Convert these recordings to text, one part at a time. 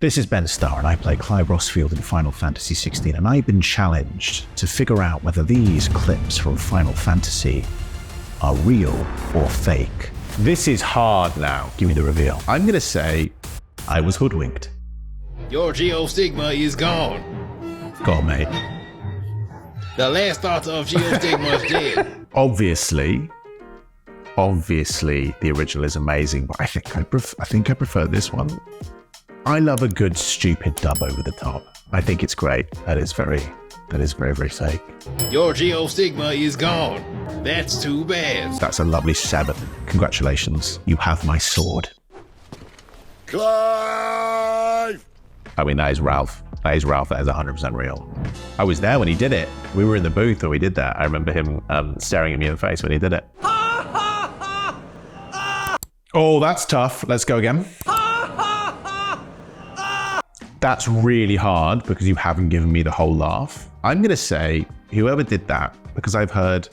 This is Ben Starr, and I play Clive Rosfield in Final Fantasy XVI, and I've been challenged to figure out whether these clips from Final Fantasy are real or fake. This is hard now. Give me the reveal. I'm going to say I was hoodwinked. Your geostigma is gone. Go on, mate. The last thought of geostigma is dead. Obviously, the original is amazing, but I think I prefer this one. I love a good stupid dub over the top. I think it's great. That is very, very fake. Your geostigma is gone. That's too bad. That's a lovely 7. Congratulations. You have my sword. Clive! I mean, that is Ralph. That is 100% real. I was there when he did it. We were in the booth when we did that. I remember him staring at me in the face when he did it. Oh, that's tough. Let's go again. That's really hard because you haven't given me the whole laugh. I'm going to say whoever did that, because I've heard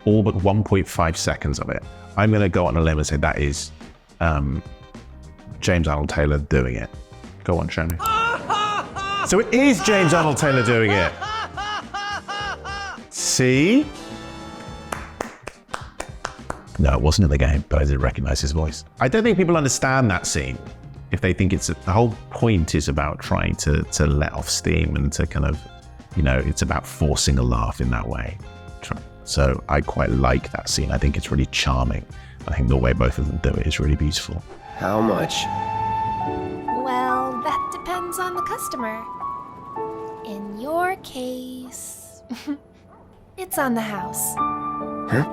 all but 1.5 seconds of it, I'm going to go on a limb and say that is James Arnold Taylor doing it. Go on, show me. So it is James Arnold Taylor doing it. See? No, it wasn't in the game, but I did recognize his voice. I don't think people understand that scene. If they think the whole point is about trying to let off steam and to kind of, it's about forcing a laugh in that way. So I quite like that scene. I think it's really charming. I think the way both of them do it is really beautiful. How much? Well, that depends on the customer. In your case, it's on the house. Huh?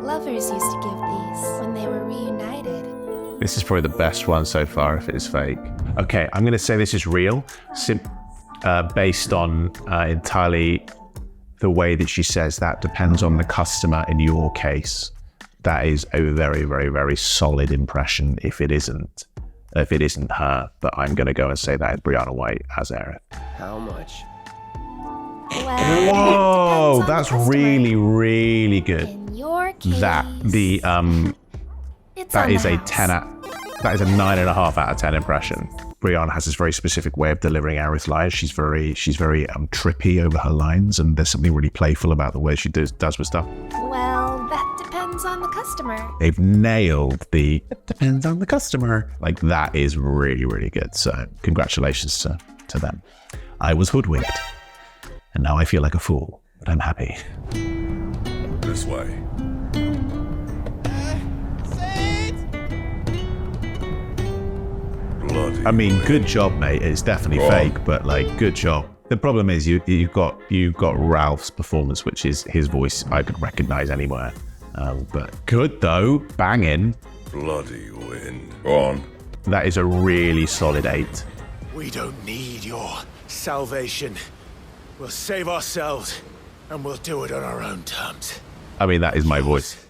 Lovers used to give these when they were reunited. This is probably the best one so far if it is fake. Okay, I'm going to say this is real, based on entirely the way that she says that depends on the customer in your case. That is a very, very, very solid impression if it isn't her. But I'm going to go and say that is Brianna White as Aerith. How much? Well, Whoa, that's really, really good. In your case, That is a 10 that is a 9.5 out of 10 impression. Brianna has this very specific way of delivering Aerith lines. She's very trippy over her lines, and there's something really playful about the way she does with stuff. Well, that depends on the customer. They've nailed the "it depends on the customer." Like, that is really, really good. So congratulations to them. I was hoodwinked, and now I feel like a fool, but I'm happy. This way. I mean, good job, mate. It's definitely fake, but good job. The problem is you've got Ralph's performance, which is his voice I could recognize anywhere. But good though, banging. Bloody wind. Go on. That is a really solid 8. We don't need your salvation. We'll save ourselves, and we'll do it on our own terms. I mean, that is my voice.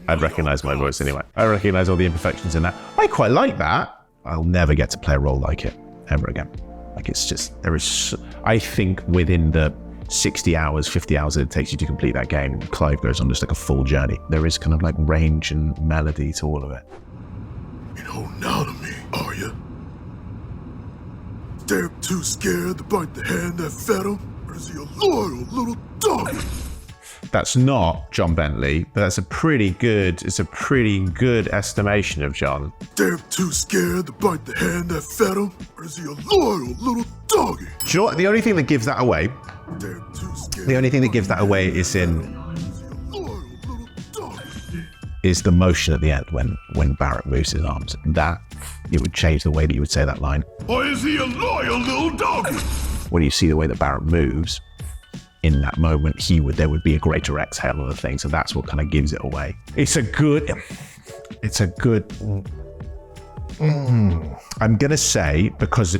I'd recognize my voice anyway. I recognize all the imperfections in that. I quite like that. I'll never get to play a role like it ever again. It's just, I think within the 60 hours, 50 hours that it takes you to complete that game, Clive goes on just a full journey. There is kind of range and melody to all of it. You ain't holding out on me, are you? Damn too scared to bite the hand that fed him? Or is he a loyal little doggy? That's not John Bentley, but it's a pretty good estimation of John. Damn too scared to bite the hand that fed him? Or is he a loyal little doggy? Do you know what? The only thing that gives that away, is the motion at the end when Barrett moves his arms. That, it would change the way that you would say that line. Or is he a loyal little doggy? When you see the way that Barrett moves, in that moment, there would be a greater exhale on the thing. So that's what kind of gives it away. I'm going to say, because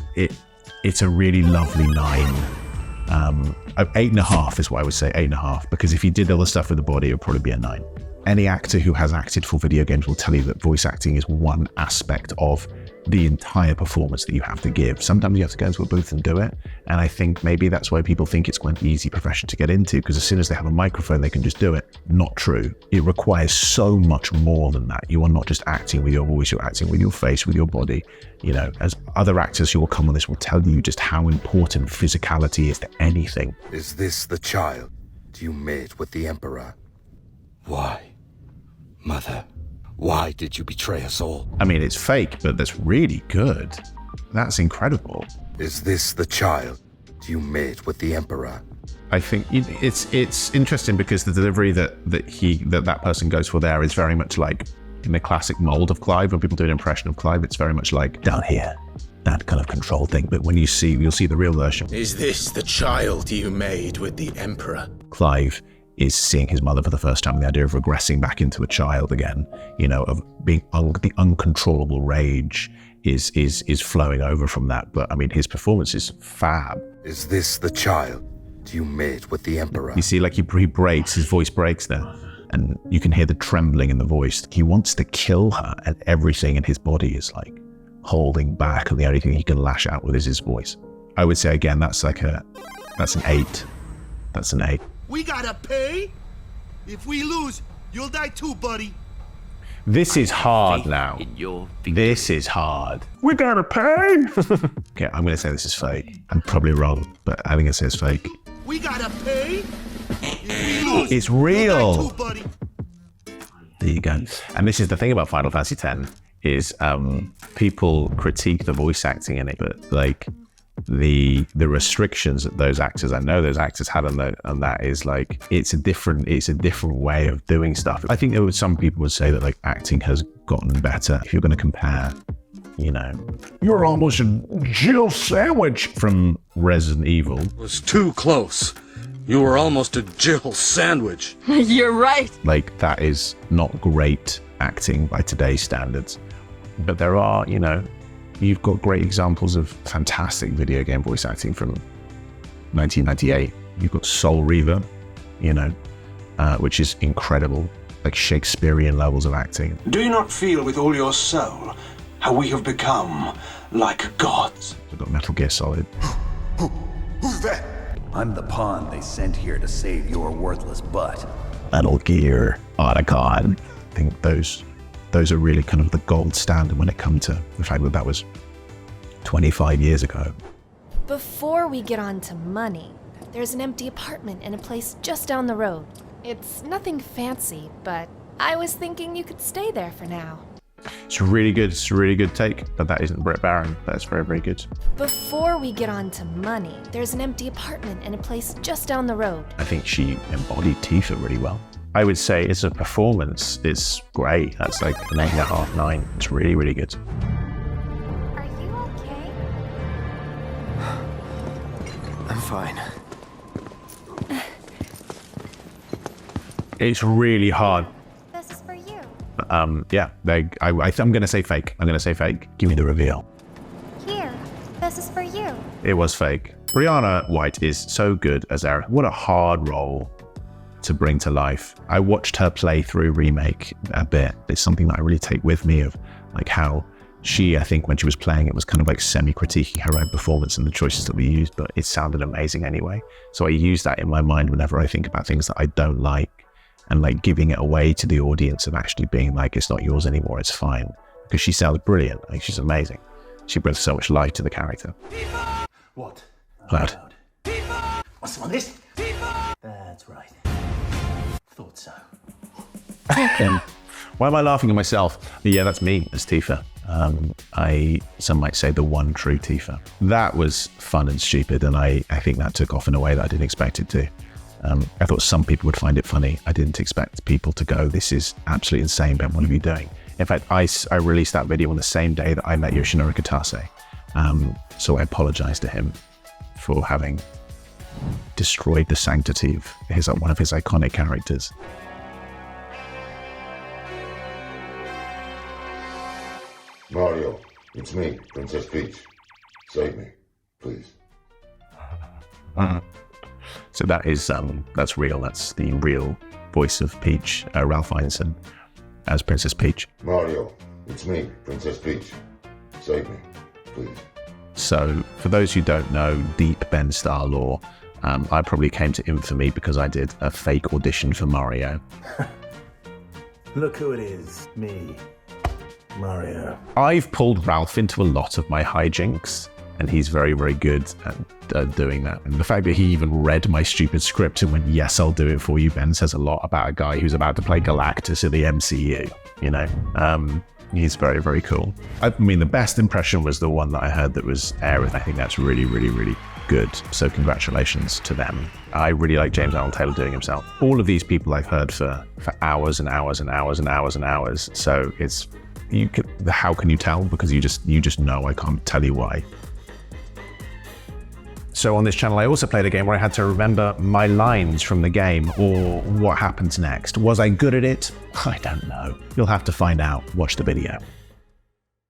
it's a really lovely 9. 8.5 is what I would say, 8.5. Because if you did all the stuff with the body, it would probably be a 9. Any actor who has acted for video games will tell you that voice acting is one aspect of the entire performance that you have to give. Sometimes you have to go into a booth and do it. And I think maybe that's why people think it's quite an easy profession to get into, because as soon as they have a microphone, they can just do it. Not true. It requires so much more than that. You are not just acting with your voice, you're acting with your face, with your body. You know, as other actors who will come on this will tell you just how important physicality is to anything. Is this the child you made with the Emperor? Why? Mother, why did you betray us all? I mean, it's fake, but that's really good. That's incredible. Is this the child you made with the Emperor? I think it's interesting because the delivery that person goes for there is very much like in the classic mold of Clive. When people do an impression of Clive, it's very much like down here, that kind of control thing. But when you'll see the real version. Is this the child you made with the Emperor? Clive is seeing his mother for the first time. The idea of regressing back into a child again, you know, of being the uncontrollable rage is flowing over from that. But I mean, his performance is fab. Is this the child you made with the Emperor? You see, like he breaks, his voice breaks there, and you can hear the trembling in the voice. He wants to kill her, and everything in his body is like holding back, and the only thing he can lash out with is his voice. I would say again, that's an 8. That's an 8. We gotta pay? If we lose, you'll die too, buddy. This is hard now. This is hard. We gotta pay. Okay, I'm gonna say this is fake. I'm probably wrong, but I think it says fake. We gotta pay? If we lose, It's real. you'll die too, buddy. There you go. And this is the thing about Final Fantasy X is people critique the voice acting in it, but like the restrictions that those actors had on that is like it's a different way of doing stuff. I think some people would say that like acting has gotten better. If you're going to compare, you know, you're almost a Jill sandwich from Resident Evil. It was too close. You were almost a Jill sandwich. You're right. Like that is not great acting by today's standards. But there are, you know, you've got great examples of fantastic video game voice acting from 1998. You've got Soul Reaver, you know, which is incredible, like Shakespearean levels of acting. Do you not feel with all your soul how we have become like gods? You've got Metal Gear Solid. Who's that? I'm the pawn they sent here to save your worthless butt. Metal Gear, Otacon. I think those are really kind of the gold standard when it comes to the fact that was 25 years ago. Before we get on to money, there's an empty apartment in a place just down the road. It's nothing fancy, but I was thinking you could stay there for now. It's really good. It's a really good take, but that isn't Brett Barron. That's very, very good. Before we get on to money, there's an empty apartment in a place just down the road. I think she embodied Tifa really well. I would say as a performance, it's great. That's like an 8.5, 9. It's really, really good. Are you okay? I'm fine. It's really hard. This is for you. Yeah, I'm going to say fake. I'm going to say fake. Give me the reveal. Here, this is for you. It was fake. Brianna White is so good as Aerith. What a hard role to bring to life. I watched her play through Remake a bit. It's something that I really take with me of like how she, I think when she was playing, it was kind of like semi-critiquing her own performance and the choices that we used, but it sounded amazing anyway. So I use that in my mind whenever I think about things that I don't like and like giving it away to the audience and actually being like, it's not yours anymore, it's fine. Because she sounds brilliant. Like she's amazing. She brings so much life to the character. Tifa! What? Cloud. Tifa! Want some of this? Tifa! That's right. Thought so. Why am I laughing at myself? Yeah, that's me as Tifa. Some might say the one true Tifa. That was fun and stupid, and I think that took off in a way that I didn't expect it to. I thought some people would find it funny. I didn't expect people to go, this is absolutely insane, Ben, what are you doing? In fact, I released that video on the same day that I met Yoshinori Kitase. So I apologize to him for having destroyed the sanctity of one of his iconic characters. Mario, it's me, Princess Peach. Save me, please. So that's real. That's the real voice of Peach, Ralph Ineson as Princess Peach. Mario, it's me, Princess Peach. Save me, please. So, for those who don't know deep Ben Starr lore, I probably came to infamy because I did a fake audition for Mario. Look who it is. Me. Mario. I've pulled Ralph into a lot of my hijinks, and he's very, very good at doing that. And the fact that he even read my stupid script and went, yes, I'll do it for you, Ben, says a lot about a guy who's about to play Galactus in the MCU, you know? He's very, very cool. I mean, the best impression was the one that I heard that was Aerith. I think that's really, really, really good. So congratulations to them. I really like James Arnold Taylor doing himself. All of these people I've heard for hours and hours and hours and hours and hours. So it's, how can you tell? Because you just know. I can't tell you why. So on this channel, I also played a game where I had to remember my lines from the game or what happens next. Was I good at it? I don't know. You'll have to find out. Watch the video.